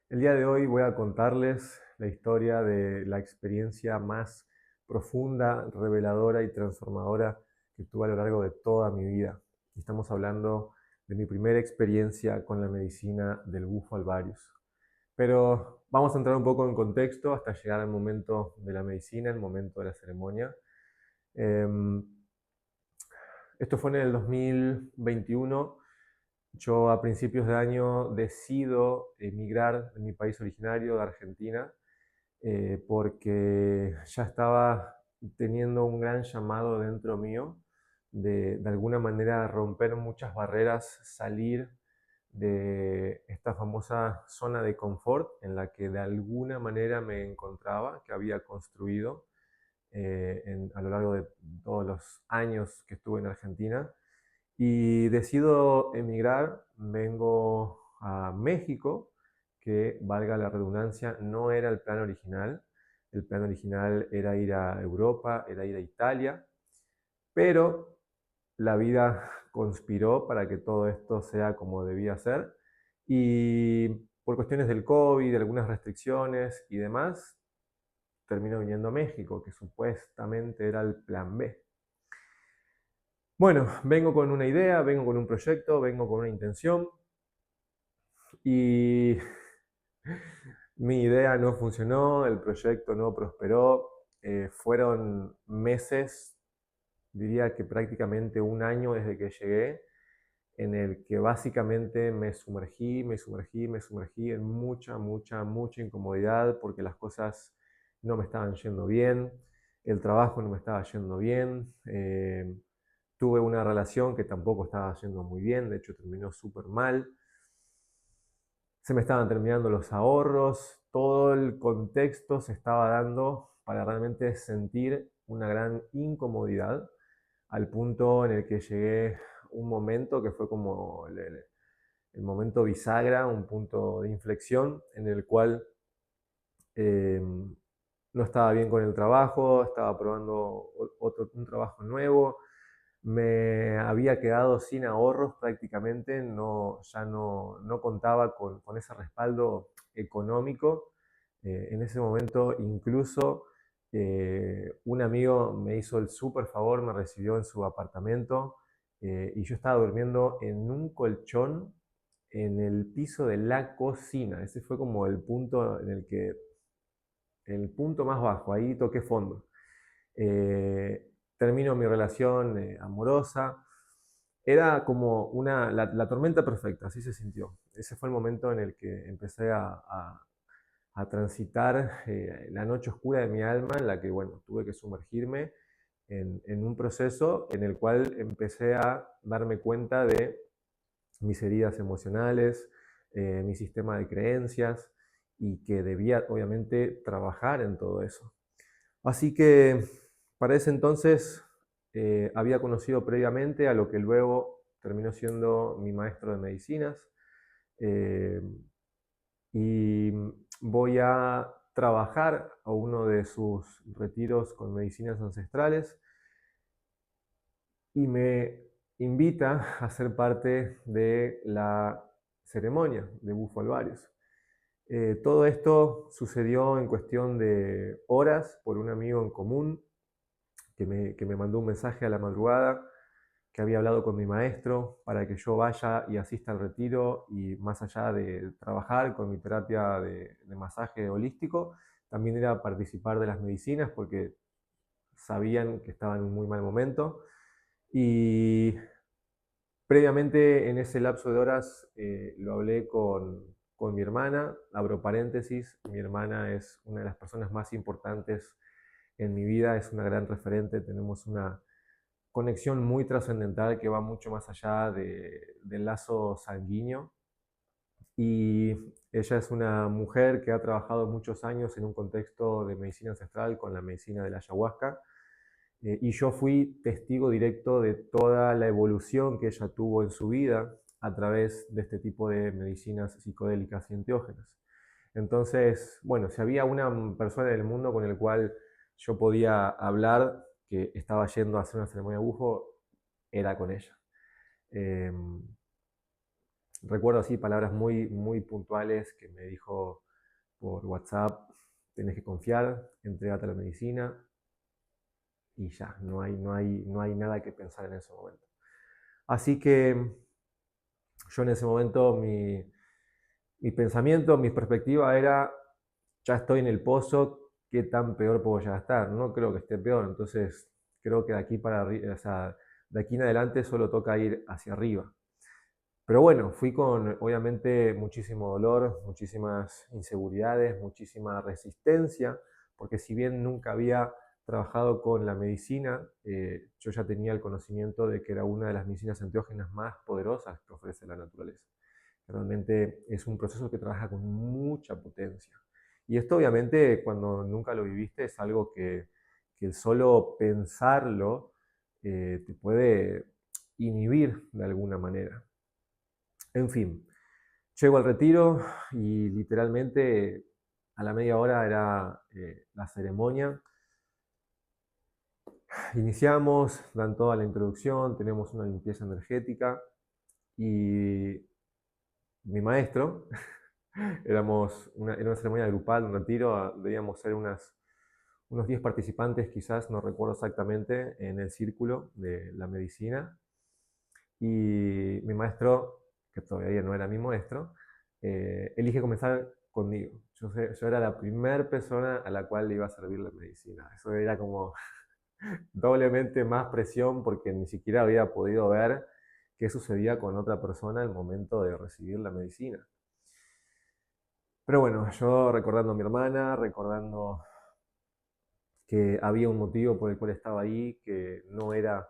El día de hoy voy a contarles la historia de la experiencia más profunda, reveladora y transformadora que tuve a lo largo de toda mi vida. Y estamos hablando de mi primera experiencia con la medicina del bufo alvarius. Pero vamos a entrar un poco en contexto hasta llegar al momento de la medicina, el momento de la ceremonia. Em, Esto fue en el 2021. Yo a principios de año decido emigrar de mi país originario, de Argentina, porque ya estaba teniendo un gran llamado dentro mío de alguna manera romper muchas barreras, salir de esta famosa zona de confort en la que de alguna manera me encontraba, que había construido a lo largo de todos los años que estuve en Argentina. Y decido emigrar, vengo a México, que valga la redundancia, no era el plan original. El plan original era ir a Europa, era ir a Italia, pero la vida conspiró para que todo esto sea como debía ser. Y por cuestiones del COVID, de algunas restricciones y demás, termino viniendo a México, que supuestamente era el plan B. Bueno, vengo con una idea, vengo con un proyecto, vengo con una intención y mi idea no funcionó, el proyecto no prosperó, fueron meses, diría que prácticamente un año desde que llegué, en el que básicamente me sumergí en mucha incomodidad porque las cosas no me estaban yendo bien, el trabajo no me estaba yendo bien, tuve una relación que tampoco estaba yendo muy bien, de hecho terminó súper mal, se me estaban terminando los ahorros, todo el contexto se estaba dando para realmente sentir una gran incomodidad al punto en el que llegué un momento que fue como el momento bisagra, un punto de inflexión en el cual eh, no estaba bien con el trabajo, estaba probando un trabajo nuevo, me había quedado sin ahorros prácticamente, ya no contaba con ese respaldo económico. En ese momento incluso un amigo me hizo el súper favor, me recibió en su apartamento y yo estaba durmiendo en un colchón en el piso de la cocina. Ese fue como el punto el punto más bajo, ahí toqué fondo. Termino mi relación amorosa. Era como la tormenta perfecta, así se sintió. Ese fue el momento en el que empecé a transitar la noche oscura de mi alma, en la que, bueno, tuve que sumergirme en un proceso en el cual empecé a darme cuenta de mis heridas emocionales, mi sistema de creencias y que debía obviamente trabajar en todo eso. Así que para ese entonces había conocido previamente a lo que luego terminó siendo mi maestro de medicinas eh, y voy a trabajar a uno de sus retiros con medicinas ancestrales y me invita a ser parte de la ceremonia de Bufo Alvarius. Todo esto sucedió en cuestión de horas por un amigo en común que me mandó un mensaje a la madrugada, que había hablado con mi maestro para que yo vaya y asista al retiro y más allá de trabajar con mi terapia de masaje holístico, también era participar de las medicinas porque sabían que estaba en un muy mal momento. Y previamente en ese lapso de horas lo hablé con mi hermana, abro paréntesis, mi hermana es una de las personas más importantes en mi vida, es una gran referente, tenemos una conexión muy trascendental que va mucho más allá del lazo sanguíneo. Y ella es una mujer que ha trabajado muchos años en un contexto de medicina ancestral con la medicina de la ayahuasca. Y yo fui testigo directo de toda la evolución que ella tuvo en su vida a través de este tipo de medicinas psicodélicas y enteógenas. Entonces, bueno, si había una persona en el mundo con el cual yo podía hablar que estaba yendo a hacer una ceremonia de bufo, era con ella. Eh, Recuerdo así palabras muy, muy puntuales que me dijo por WhatsApp: tenés que confiar, entrégate a la medicina y ya, no hay nada que pensar en ese momento. Así que yo en ese momento mi pensamiento, mi perspectiva era: ya estoy en el pozo, ¿qué tan peor puedo llegar a estar? No creo que esté peor, entonces creo que de aquí para arriba, o sea, de aquí en adelante solo toca ir hacia arriba. Pero bueno, fui con obviamente muchísimo dolor, muchísimas inseguridades, muchísima resistencia, porque si bien nunca había trabajado con la medicina, yo ya tenía el conocimiento de que era una de las medicinas enteógenas más poderosas que ofrece la naturaleza. Realmente es un proceso que trabaja con mucha potencia. Y esto obviamente cuando nunca lo viviste es algo que el solo pensarlo te puede inhibir de alguna manera. En fin, llego al retiro y literalmente a la media hora era la ceremonia. Iniciamos, dan toda la introducción, tenemos una limpieza energética y mi maestro, era una ceremonia grupal, un retiro, debíamos ser unos 10 participantes quizás, no recuerdo exactamente, en el círculo de la medicina. Y mi maestro, que todavía no era mi maestro, elige comenzar conmigo. Yo era la primera persona a la cual le iba a servir la medicina. Eso era como doblemente más presión porque ni siquiera había podido ver qué sucedía con otra persona al momento de recibir la medicina. Pero bueno, yo recordando a mi hermana, recordando que había un motivo por el cual estaba ahí, que no era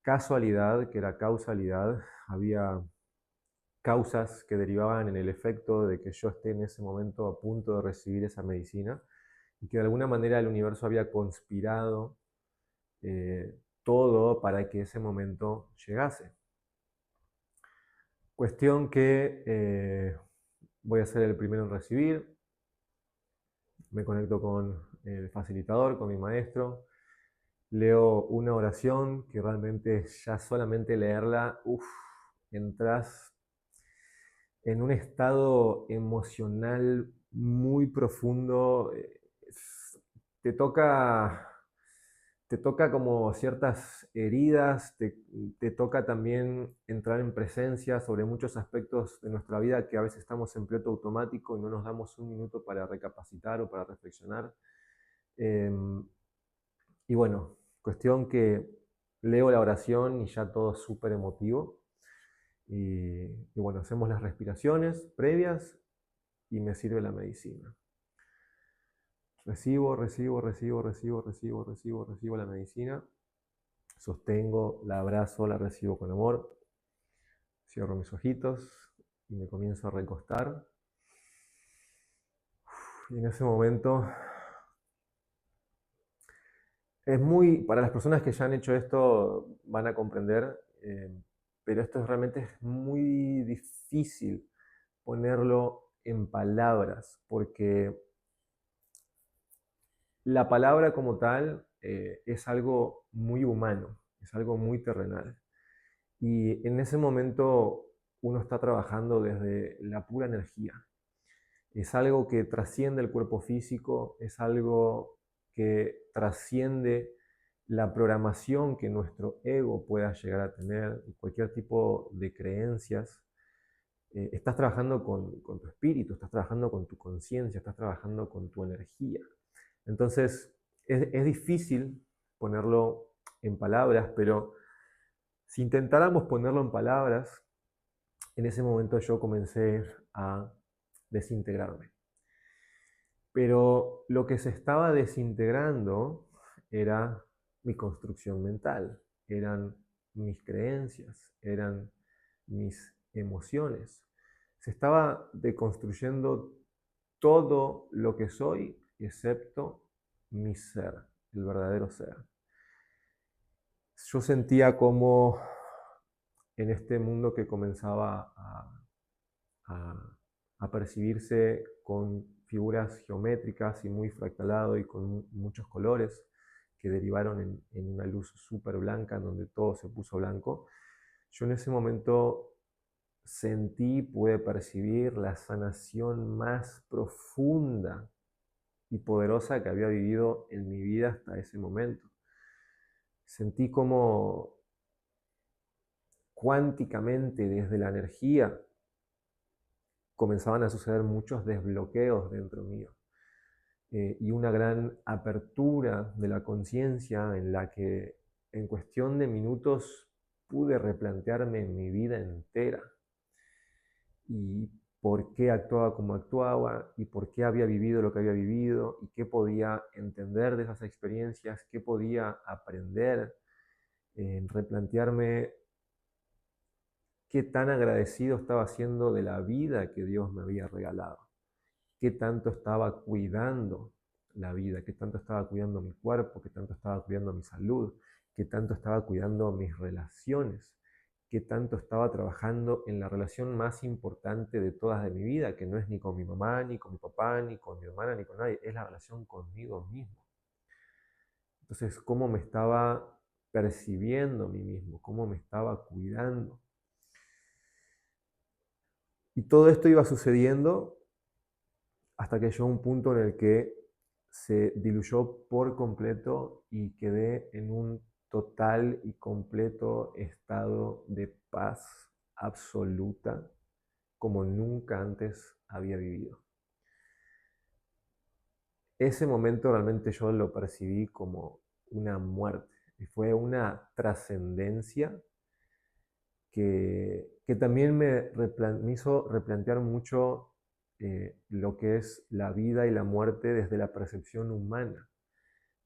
casualidad, que era causalidad, había causas que derivaban en el efecto de que yo esté en ese momento a punto de recibir esa medicina y que de alguna manera el universo había conspirado todo para que ese momento llegase. Cuestión que voy a ser el primero en recibir, me conecto con el facilitador, con mi maestro, leo una oración que realmente ya solamente leerla, entras en un estado emocional muy profundo. Te toca, te toca como ciertas heridas, te toca también entrar en presencia sobre muchos aspectos de nuestra vida que a veces estamos en piloto automático y no nos damos un minuto para recapacitar o para reflexionar. Y bueno, cuestión que leo la oración y ya todo es súper emotivo. Y bueno, hacemos las respiraciones previas y me sirve la medicina. Recibo la medicina, sostengo, la abrazo, la recibo con amor, cierro mis ojitos y me comienzo a recostar. Y en ese momento es para las personas que ya han hecho esto van a comprender, pero esto realmente es muy difícil ponerlo en palabras, porque la palabra como tal es algo muy humano, es algo muy terrenal. Y en ese momento uno está trabajando desde la pura energía. Es algo que trasciende el cuerpo físico, es algo que trasciende la programación que nuestro ego pueda llegar a tener y cualquier tipo de creencias. Estás trabajando con tu espíritu, estás trabajando con tu conciencia, estás trabajando con tu energía. Entonces, es difícil ponerlo en palabras, pero si intentáramos ponerlo en palabras, en ese momento yo comencé a desintegrarme. Pero lo que se estaba desintegrando era mi construcción mental, eran mis creencias, eran mis emociones. Se estaba deconstruyendo todo lo que soy, excepto mi ser, el verdadero ser. Yo sentía como en este mundo que comenzaba a percibirse con figuras geométricas y muy fractalado y con muchos colores que derivaron en una luz súper blanca en donde todo se puso blanco. Yo en ese momento sentí, pude percibir la sanación más profunda y poderosa que había vivido en mi vida hasta ese momento. Sentí como cuánticamente desde la energía comenzaban a suceder muchos desbloqueos dentro mío. Y una gran apertura de la conciencia en la que en cuestión de minutos pude replantearme mi vida entera y por qué actuaba como actuaba y por qué había vivido lo que había vivido y qué podía entender de esas experiencias, qué podía aprender, replantearme qué tan agradecido estaba siendo de la vida que Dios me había regalado, qué tanto estaba cuidando la vida, qué tanto estaba cuidando mi cuerpo, qué tanto estaba cuidando mi salud, qué tanto estaba cuidando mis relaciones, qué tanto estaba trabajando en la relación más importante de todas de mi vida, que no es ni con mi mamá, ni con mi papá, ni con mi hermana, ni con nadie, es la relación conmigo mismo. Entonces, cómo me estaba percibiendo a mí mismo, cómo me estaba cuidando. Y todo esto iba sucediendo hasta que llegó un punto en el que se diluyó por completo y quedé en un total y completo estado de paz absoluta como nunca antes había vivido. Ese momento realmente yo lo percibí como una muerte y fue una trascendencia que también me hizo replantear mucho lo que es la vida y la muerte desde la percepción humana.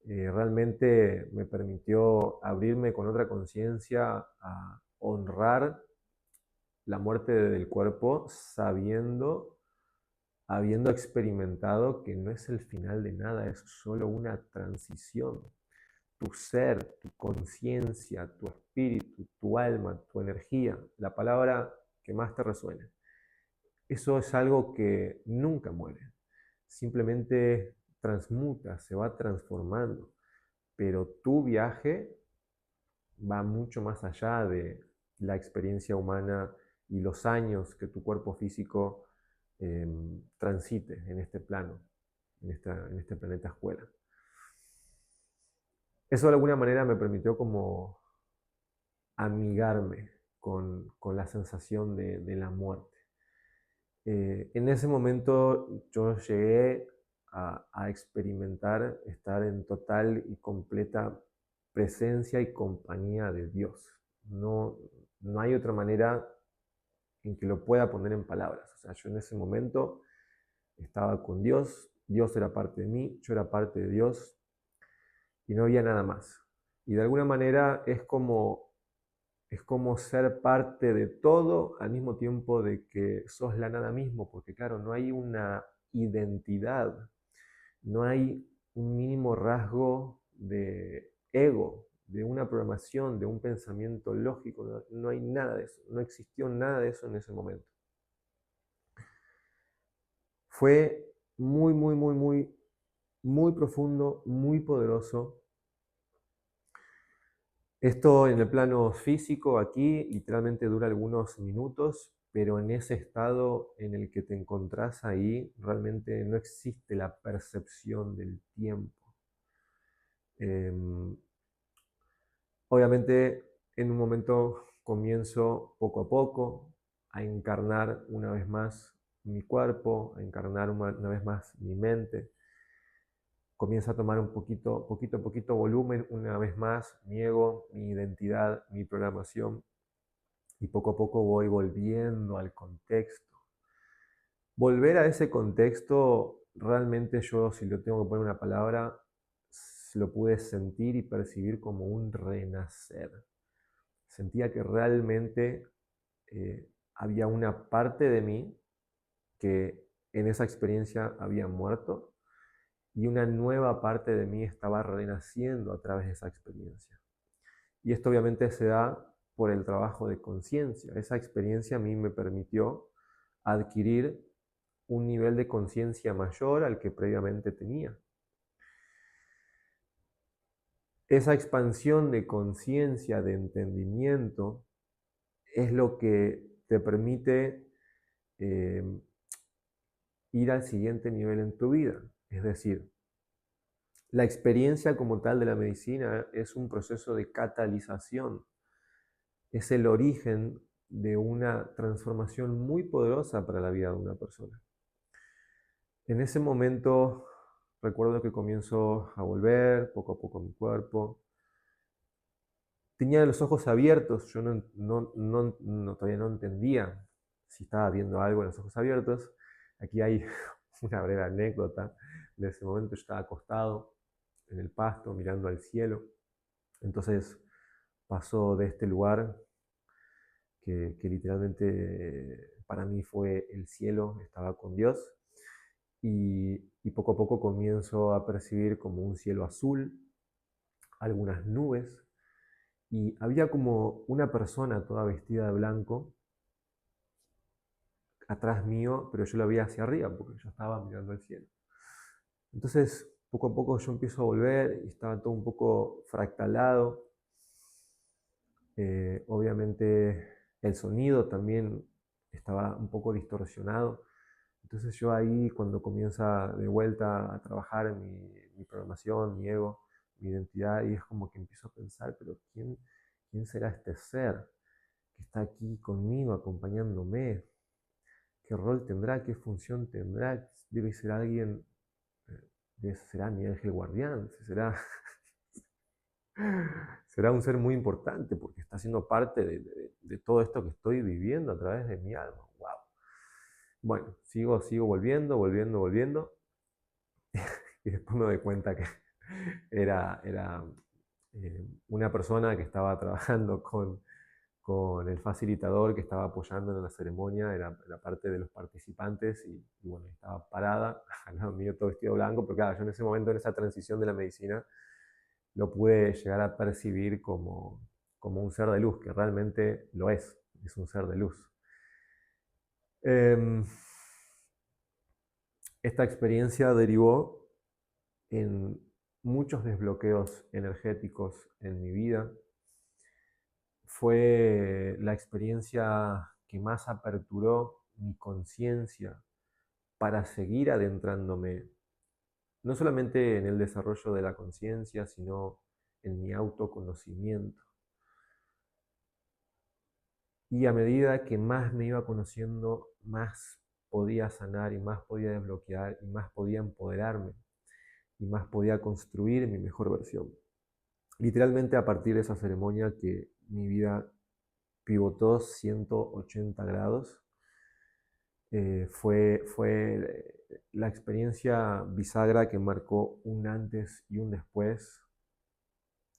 Realmente me permitió abrirme con otra conciencia a honrar la muerte del cuerpo habiendo experimentado que no es el final de nada, es solo una transición. Tu ser, tu conciencia, tu espíritu, tu alma, tu energía, la palabra que más te resuene. Eso es algo que nunca muere, simplemente transmuta, se va transformando, pero tu viaje va mucho más allá de la experiencia humana y los años que tu cuerpo físico transite en este plano, en este planeta escuela. Eso de alguna manera me permitió como amigarme con la sensación de la muerte. En ese momento yo llegué a experimentar estar en total y completa presencia y compañía de Dios. No, no hay otra manera en que lo pueda poner en palabras. O sea, yo en ese momento estaba con Dios, Dios era parte de mí, yo era parte de Dios y no había nada más. Y de alguna manera es como ser parte de todo al mismo tiempo de que sos la nada mismo, porque claro, no hay una identidad, no hay un mínimo rasgo de ego, de una programación, de un pensamiento lógico, no hay nada de eso, no existió nada de eso en ese momento. Fue muy, muy, muy, muy, muy profundo, muy poderoso. Esto en el plano físico aquí literalmente dura algunos minutos, pero en ese estado en el que te encontrás ahí realmente no existe la percepción del tiempo. Obviamente en un momento comienzo poco a poco a encarnar una vez más mi cuerpo, a encarnar una vez más mi mente. Comienza a tomar un poquito a poquito volumen una vez más mi ego, mi identidad, mi programación. Y poco a poco voy volviendo al contexto. Volver a ese contexto, realmente yo, si lo tengo que poner una palabra, lo pude sentir y percibir como un renacer. Sentía que realmente había una parte de mí que en esa experiencia había muerto y una nueva parte de mí estaba renaciendo a través de esa experiencia. Y esto obviamente se da por el trabajo de conciencia. Esa experiencia a mí me permitió adquirir un nivel de conciencia mayor al que previamente tenía. Esa expansión de conciencia, de entendimiento, es lo que te permite ir al siguiente nivel en tu vida. Es decir, la experiencia como tal de la medicina es un proceso de catalización. Es el origen de una transformación muy poderosa para la vida de una persona. En ese momento recuerdo que comienzo a volver poco a poco a mi cuerpo. Tenía los ojos abiertos, yo todavía no entendía si estaba viendo algo en los ojos abiertos. Aquí hay una breve anécdota de ese momento. Yo estaba acostado en el pasto mirando al cielo. Entonces pasó de este lugar que literalmente para mí fue el cielo, estaba con Dios, y poco a poco comienzo a percibir como un cielo azul, algunas nubes, y había como una persona toda vestida de blanco atrás mío, pero yo la veía hacia arriba porque yo estaba mirando al cielo. Entonces, poco a poco yo empiezo a volver y estaba todo un poco fractalado. Obviamente el sonido también estaba un poco distorsionado. Entonces yo ahí cuando comienza de vuelta a trabajar mi programación, mi ego, mi identidad, y es como que empiezo a pensar, pero ¿quién será este ser que está aquí conmigo, acompañándome? ¿Qué rol tendrá? ¿Qué función tendrá? Debe ser alguien, será mi ángel guardián, será un ser muy importante porque está siendo parte de todo esto que estoy viviendo a través de mi alma. ¡Wow! Bueno, sigo volviendo. Y después me doy cuenta que era una persona que estaba trabajando con el facilitador que estaba apoyando en la ceremonia, era parte de los participantes y bueno, estaba parada al lado mío todo vestido blanco, pero claro, yo en ese momento, en esa transición de la medicina, lo pude llegar a percibir como un ser de luz, que realmente lo es un ser de luz. Esta experiencia derivó en muchos desbloqueos energéticos en mi vida. Fue la experiencia que más aperturó mi conciencia para seguir adentrándome, no solamente en el desarrollo de la conciencia, sino en mi autoconocimiento. Y a medida que más me iba conociendo, más podía sanar y más podía desbloquear y más podía empoderarme y más podía construir mi mejor versión. Literalmente a partir de esa ceremonia que mi vida pivotó 180 grados, fue la experiencia bisagra que marcó un antes y un después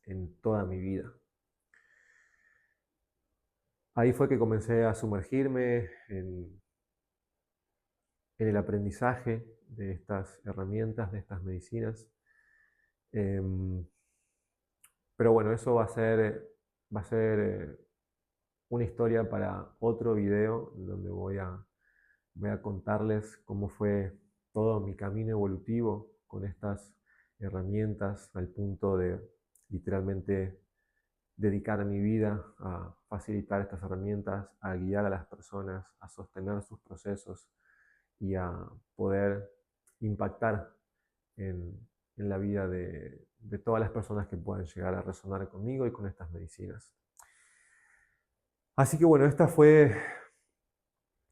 en toda mi vida. Ahí fue que comencé a sumergirme en el aprendizaje de estas herramientas, de estas medicinas. Pero bueno, eso va a ser una historia para otro video donde voy a contarles cómo fue todo mi camino evolutivo con estas herramientas al punto de literalmente dedicar mi vida a facilitar estas herramientas, a guiar a las personas, a sostener sus procesos y a poder impactar en la vida de todas las personas que puedan llegar a resonar conmigo y con estas medicinas. Así que bueno, esta fue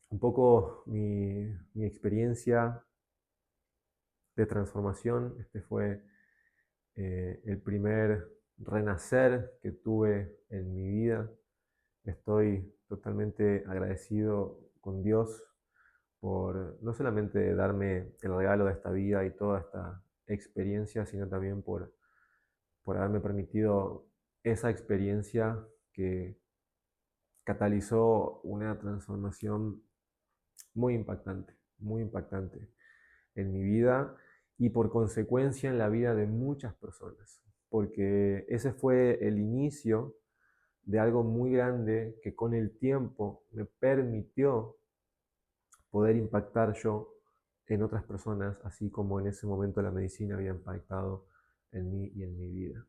un poco mi experiencia de transformación. Este fue el primer renacer que tuve en mi vida. Estoy totalmente agradecido con Dios por no solamente darme el regalo de esta vida y toda esta experiencia, sino también por haberme permitido esa experiencia que catalizó una transformación muy impactante en mi vida y por consecuencia en la vida de muchas personas, porque ese fue el inicio de algo muy grande que con el tiempo me permitió poder impactar yo en otras personas, así como en ese momento la medicina había impactado en mí y en mi vida.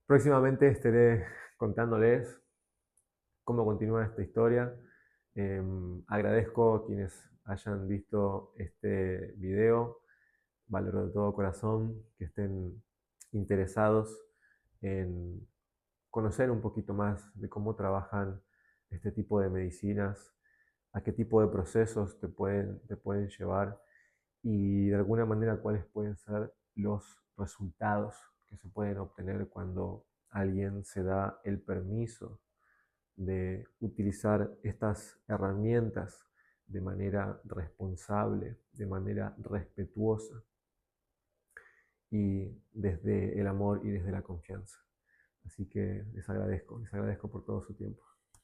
Próximamente estaré contándoles cómo continúa esta historia. Agradezco a quienes hayan visto este video. Valoro de todo corazón que estén interesados en conocer un poquito más de cómo trabajan este tipo de medicinas, a qué tipo de procesos te pueden llevar y de alguna manera cuáles pueden ser los resultados que se pueden obtener cuando alguien se da el permiso de utilizar estas herramientas de manera responsable, de manera respetuosa y desde el amor y desde la confianza. Así que les agradezco por todo su tiempo.